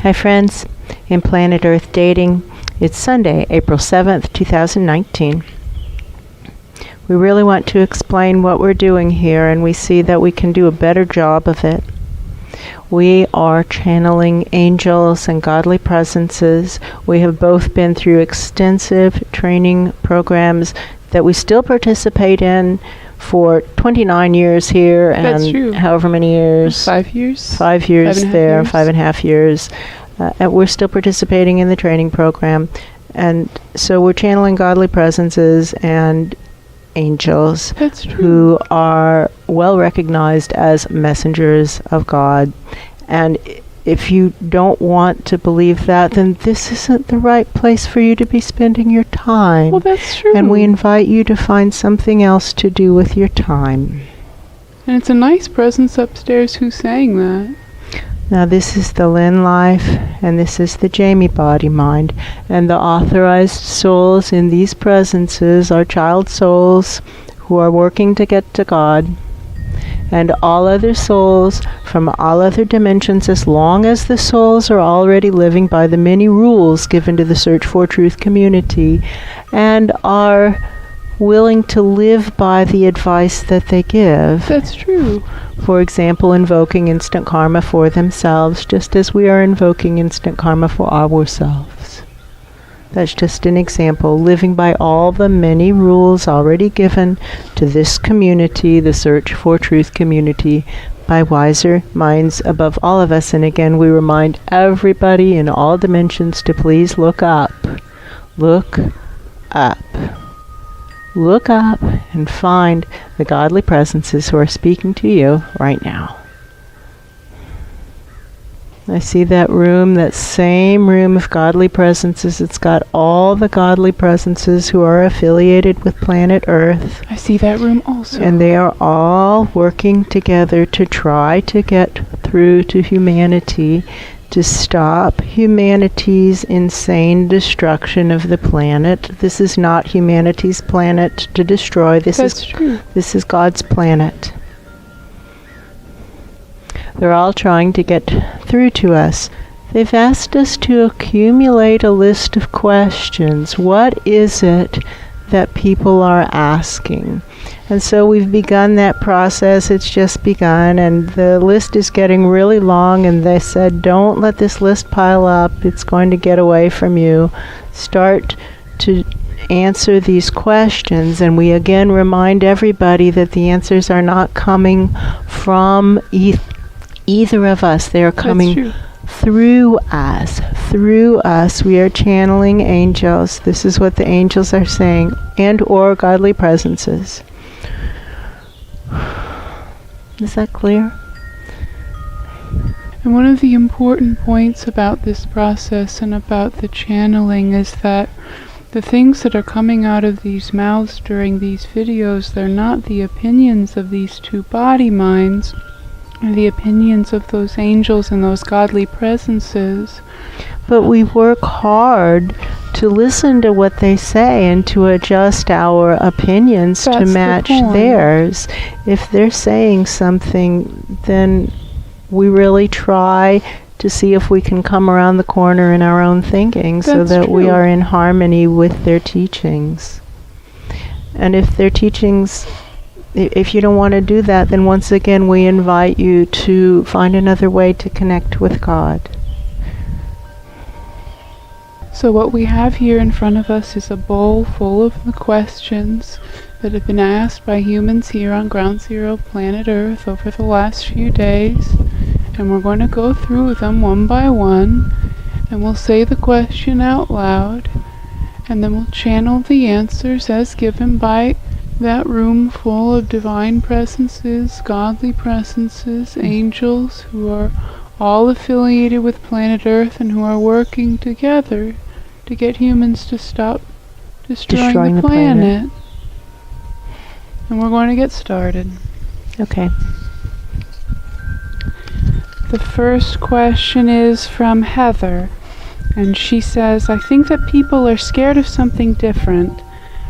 Hi friends, in Planet Earth Dating, it's Sunday, April 7th, 2019. We really want to explain what we're doing here, and we see that we can do a better job of it. We are channeling angels and godly presences. We have both been through extensive training programs that we still participate in for 29 years here. That's and true. However many years? 5 years. 5 years there, years. 5.5 years. And we're still participating in the training program. And so we're channeling godly presences and angels. That's true. Who are well recognized as messengers of God. And if you don't want to believe that, then this isn't the right place for you to be spending your time. Well, that's true. And we invite you to find something else to do with your time. And it's a nice presence upstairs who's saying that. Now this is the Lynn life, and this is the Jamie body mind. And the authorized souls in these presences are child souls who are working to get to God. And all other souls from all other dimensions, as long as the souls are already living by the many rules given to the Search for Truth community and are willing to live by the advice that they give. That's true. For example, invoking instant karma for themselves, just as we are invoking instant karma for ourselves. That's just an example, living by all the many rules already given to this community, the Search for Truth community, by wiser minds above all of us. And again, we remind everybody in all dimensions to please look up. Look up. Look up and find the godly presences who are speaking to you right now. I see that room, that same room of godly presences. It's got all the godly presences who are affiliated with planet Earth. I see that room also. And they are all working together to try to get through to humanity, to stop humanity's insane destruction of the planet. This is not humanity's planet to destroy. That's true. This is God's planet. They're all trying to get through to us. They've asked us to accumulate a list of questions. What is it that people are asking? And so we've begun that process. It's just begun, and the list is getting really long, and they said, don't let this list pile up. It's going to get away from you. Start to answer these questions, and we again remind everybody that the answers are not coming from either of us. They are coming through us. Through us. We are channeling angels. This is what the angels are saying, and or godly presences. Is that clear? And one of the important points about this process and about the channeling is that the things that are coming out of these mouths during these videos, they're not the opinions of these two body minds, the opinions of those angels and those godly presences. But we work hard to listen to what they say and to adjust our opinions to match theirs. If they're saying something, then we really try to see if we can come around the corner in our own thinking so that we are in harmony with their teachings. And if their teachings, if you don't want to do that, then once again we invite you to find another way to connect with God. So what we have here in front of us is a bowl full of the questions that have been asked by humans here on Ground Zero Planet Earth over the last few days. And we're going to go through them one by one, and we'll say the question out loud, and then we'll channel the answers as given by that room full of divine presences, godly presences, angels who are all affiliated with planet Earth and who are working together to get humans to stop destroying the planet. And we're going to get started. Okay. The first question is from Heather, and she says, I think that people are scared of something different,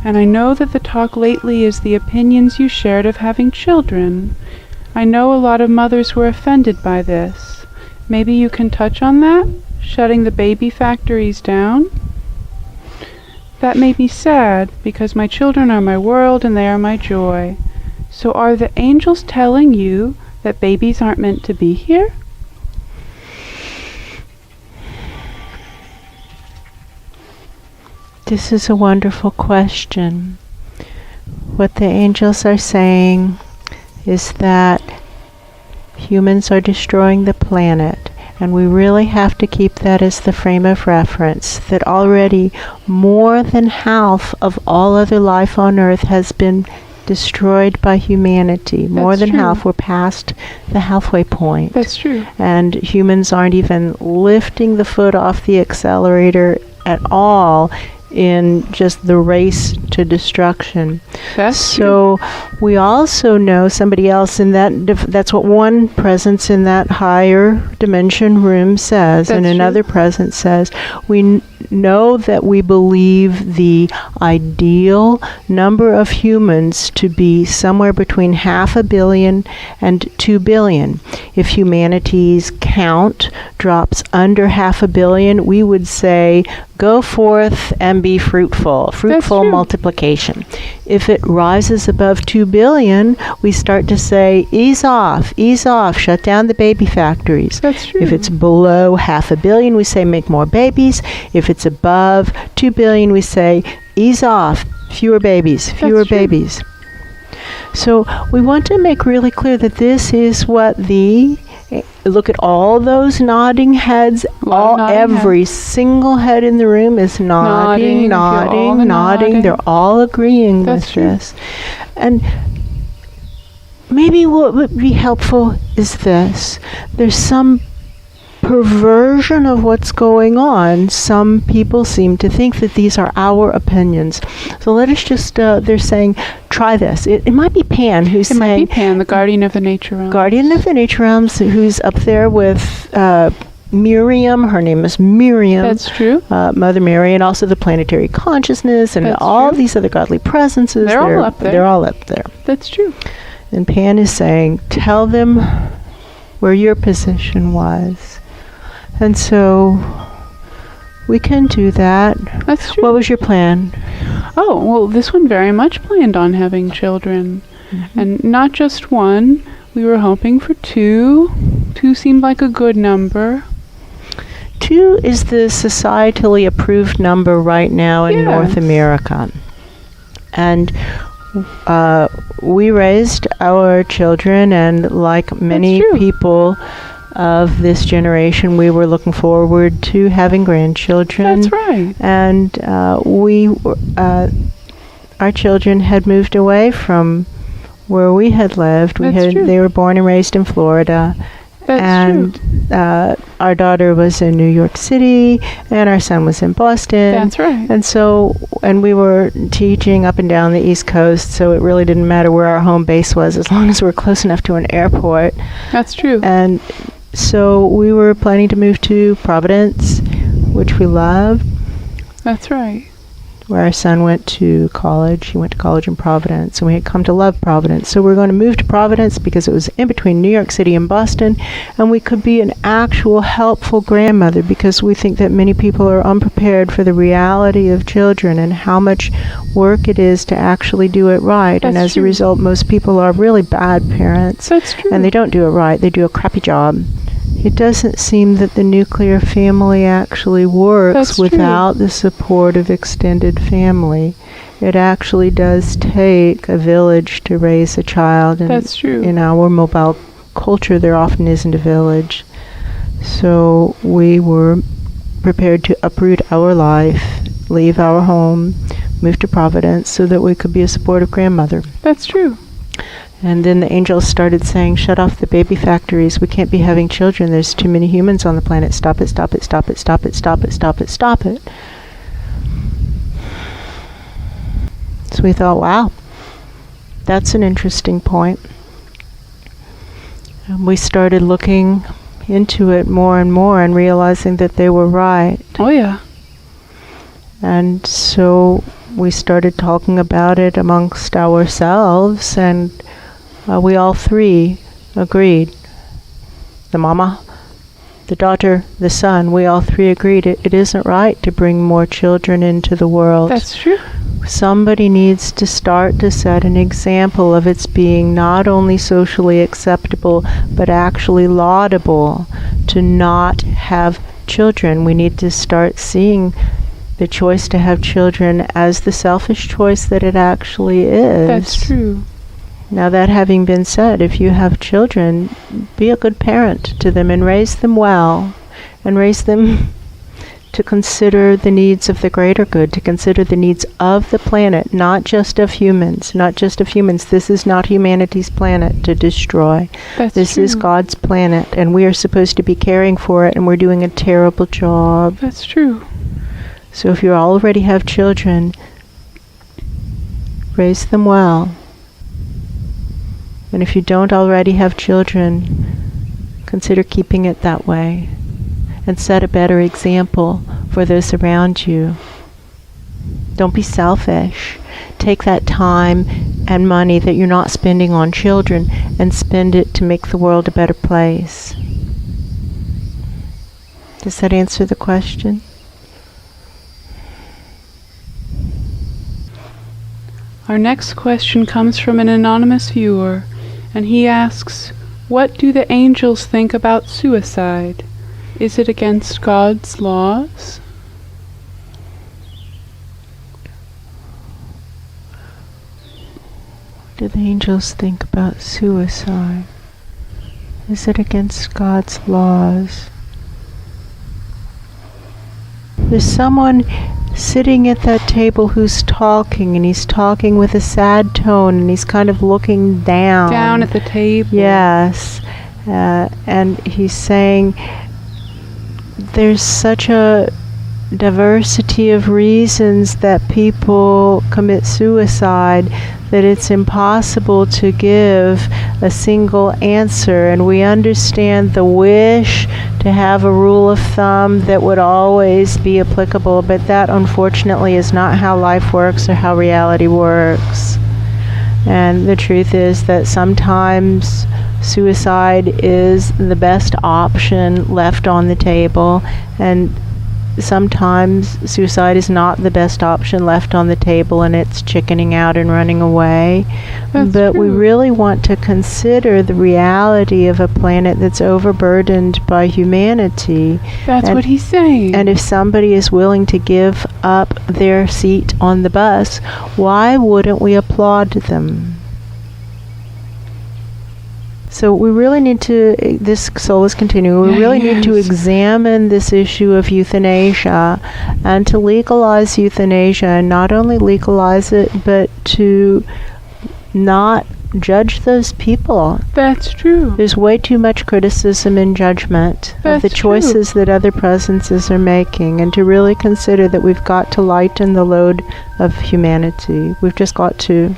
and I know that the talk lately is the opinions you shared of having children. I know a lot of mothers were offended by this. Maybe you can touch on that? shutting the baby factories down. That made me sad, because my children are my world and they are my joy. So are the angels telling you that babies aren't meant to be here? This is a wonderful question. What the angels are saying is that humans are destroying the planet, and we really have to keep that as the frame of reference, that already more than half of all other life on Earth has been destroyed by humanity. More than half. We're past the halfway point. That's true. And humans aren't even lifting the foot off the accelerator at all in just the race to destruction. That's true. So we also know somebody else in that, that's what one presence in that higher dimension room says. That's and another true. presence says, we know that we believe the ideal number of humans to be somewhere between 500 million and 2 billion. If humanity's count drops under 500 million, we would say, go forth and be fruitful. Fruitful multiplication. If it rises above 2 billion, we start to say, ease off, shut down the baby factories. That's true. If it's below 500 million, we say, make more babies. If it's above 2 billion, we say, ease off, fewer babies. So we want to make really clear that this is what look at all those nodding heads. Every single head in the room is nodding. They're all agreeing with this. And maybe what would be helpful is this. There's some perversion of what's going on. Some people seem to think that these are our opinions. So let us just, they're saying, try this. It might be Pan who's saying... It might be Pan, the guardian of the nature realms. Guardian of the nature realms, who's up there with Miriam. Her name is Miriam. That's true. Mother Mary, and also the planetary consciousness, and all these other godly presences. They're all up there. They're all up there. That's true. And Pan is saying, tell them where your position was. And so we can do that. That's true. What was your plan? Oh, well, this one very much planned on having children. Mm-hmm. And not just one. We were hoping for 2. 2 seemed like a good number. 2 is the societally approved number right now in North America. And we raised our children, and like many people of this generation, we were looking forward to having grandchildren. That's right. And our children had moved away from where we had lived. They were born and raised in Florida. That's true. Our daughter was in New York City, and our son was in Boston. That's right. And so, and we were teaching up and down the East Coast, so it really didn't matter where our home base was, as long as we were close enough to an airport. That's true. And so we were planning to move to Providence, which we loved. That's right. Where our son went to college. He went to college in Providence, and we had come to love Providence. So we were going to move to Providence because it was in between New York City and Boston, and we could be an actual helpful grandmother, because we think that many people are unprepared for the reality of children and how much work it is to actually do it right. And as a result, most people are really bad parents. That's true. And they don't do it right. They do a crappy job. It doesn't seem that the nuclear family actually works without the support of extended family. It actually does take a village to raise a child. And that's true. In our mobile culture, there often isn't a village. So we were prepared to uproot our life, leave our home, move to Providence so that we could be a supportive grandmother. That's true. And then the angels started saying, shut off the baby factories. We can't be having children. There's too many humans on the planet. Stop it, stop it, stop it, stop it, stop it, stop it, stop it. So we thought, wow, that's an interesting point. And we started looking into it more and more and realizing that they were right. Oh, yeah. And so we started talking about it amongst ourselves, and we all 3 agreed. The mama, the daughter, the son, we all three agreed it isn't right to bring more children into the world. That's true. Somebody needs to start to set an example of its being not only socially acceptable, but actually laudable to not have children. We need to start seeing the choice to have children as the selfish choice that it actually is. That's true. Now, that having been said, if you have children, be a good parent to them and raise them well, and raise them to consider the needs of the greater good, to consider the needs of the planet, not just of humans, not just of humans. This is not humanity's planet to destroy. This is God's planet, and we are supposed to be caring for it, and we're doing a terrible job. That's true. So if you already have children, raise them well. And if you don't already have children, consider keeping it that way and set a better example for those around you. Don't be selfish. Take that time and money that you're not spending on children and spend it to make the world a better place. Does that answer the question? Our next question comes from an anonymous viewer, and he asks, what do the angels think about suicide? Is it against God's laws? What do the angels think about suicide? Is it against God's laws? There's someone sitting at that table who's talking, and he's talking with a sad tone, and he's kind of looking down. Down at the table. Yes. And he's saying there's such a diversity of reasons that people commit suicide that it's impossible to give a single answer, and we understand the wish to have a rule of thumb that would always be applicable, but that unfortunately is not how life works or how reality works. And the truth is that sometimes suicide is the best option left on the table, and sometimes suicide is not the best option left on the table, and it's chickening out and running away. That's but true. We really want to consider the reality of a planet that's overburdened by humanity. That's what he's saying. And if somebody is willing to give up their seat on the bus, why wouldn't we applaud them? So we really need to, this soul is continuing, we really need to examine this issue of euthanasia and to legalize euthanasia, and not only legalize it, but to not judge those people. That's true. There's way too much criticism and judgment of the choices that other presences are making, and to really consider that we've got to lighten the load of humanity. We've just got to.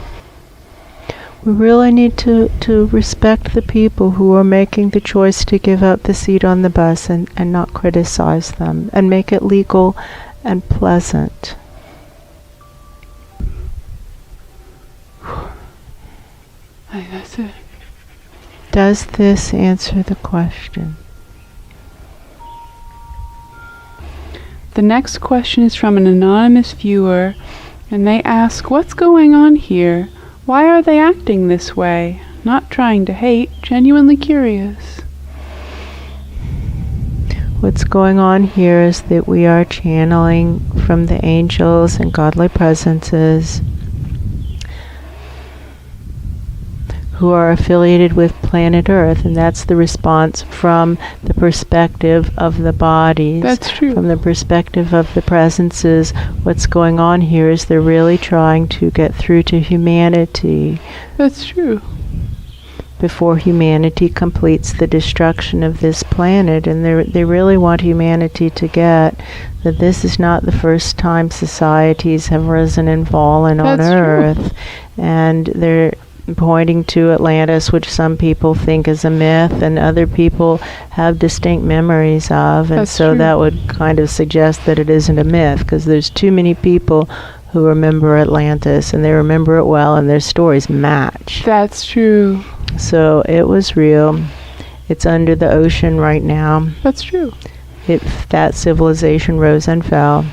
We really need to respect the people who are making the choice to give up the seat on the bus, and not criticize them, and make it legal and pleasant. That's it. Does this answer the question? The next question is from an anonymous viewer, and they ask, what's going on here? Why are they acting this way? Not trying to hate, genuinely curious. What's going on here is that we are channeling from the angels and godly presences who are affiliated with planet Earth, and that's the response from the perspective of the bodies. That's true. From the perspective of the presences, what's going on here is they're really trying to get through to humanity. That's true. Before humanity completes the destruction of this planet, and they really want humanity to get that this is not the first time societies have risen and fallen on Earth, and they're pointing to Atlantis, which some people think is a myth and other people have distinct memories of, and so that would kind of suggest that it isn't a myth, because there's too many people who remember Atlantis, and they remember it well, and their stories match. That's true. So it was real. It's under the ocean right now. That's true. If that civilization rose and fell.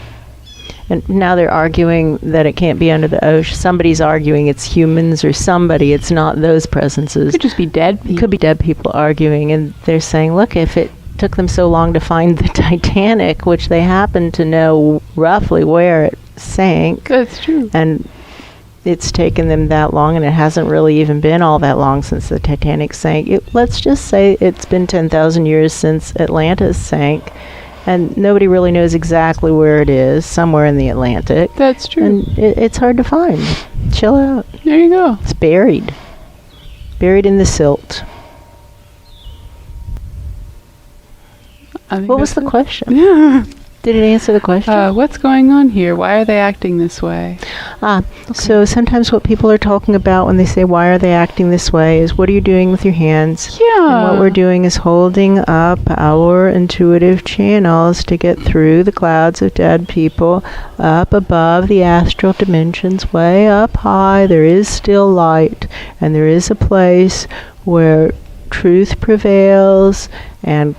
And now they're arguing that it can't be under the ocean. Somebody's arguing it's humans or somebody. It's not those presences. It could just be dead people. It could be dead people arguing. And they're saying, look, if it took them so long to find the Titanic, which they happen to know roughly where it sank. That's true. And it's taken them that long, and it hasn't really even been all that long since the Titanic sank. Let's just say it's been 10,000 years since Atlantis sank. And nobody really knows exactly where it is, somewhere in the Atlantic. That's true. And it's hard to find. Chill out. There you go. It's buried. Buried in the silt. What was the question? Yeah. Did it answer the question? What's going on here? Why are they acting this way? So sometimes what people are talking about when they say, why are they acting this way, is what are you doing with your hands? Yeah. And what we're doing is holding up our intuitive channels to get through the clouds of dead people, up above the astral dimensions, way up high. There is still light, and there is a place where truth prevails and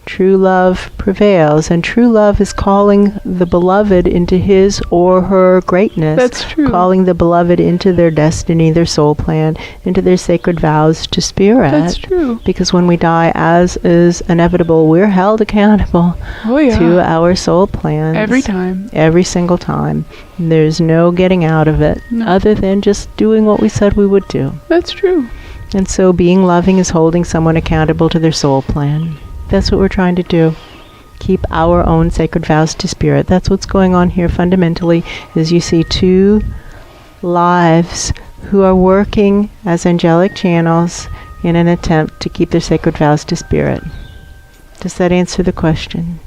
true love prevails, and true love is calling the beloved into his or her greatness. That's true. Calling the beloved into their destiny, their soul plan, into their sacred vows to spirit. That's true. Because when we die, as is inevitable, we're held accountable to our soul plans. Every time. Every single time. There's no getting out of it, other than just doing what we said we would do. That's true. And so being loving is holding someone accountable to their soul plan. That's what we're trying to do. Keep our own sacred vows to spirit. That's what's going on here fundamentally, is you see two lives who are working as angelic channels in an attempt to keep their sacred vows to spirit. Does that answer the question?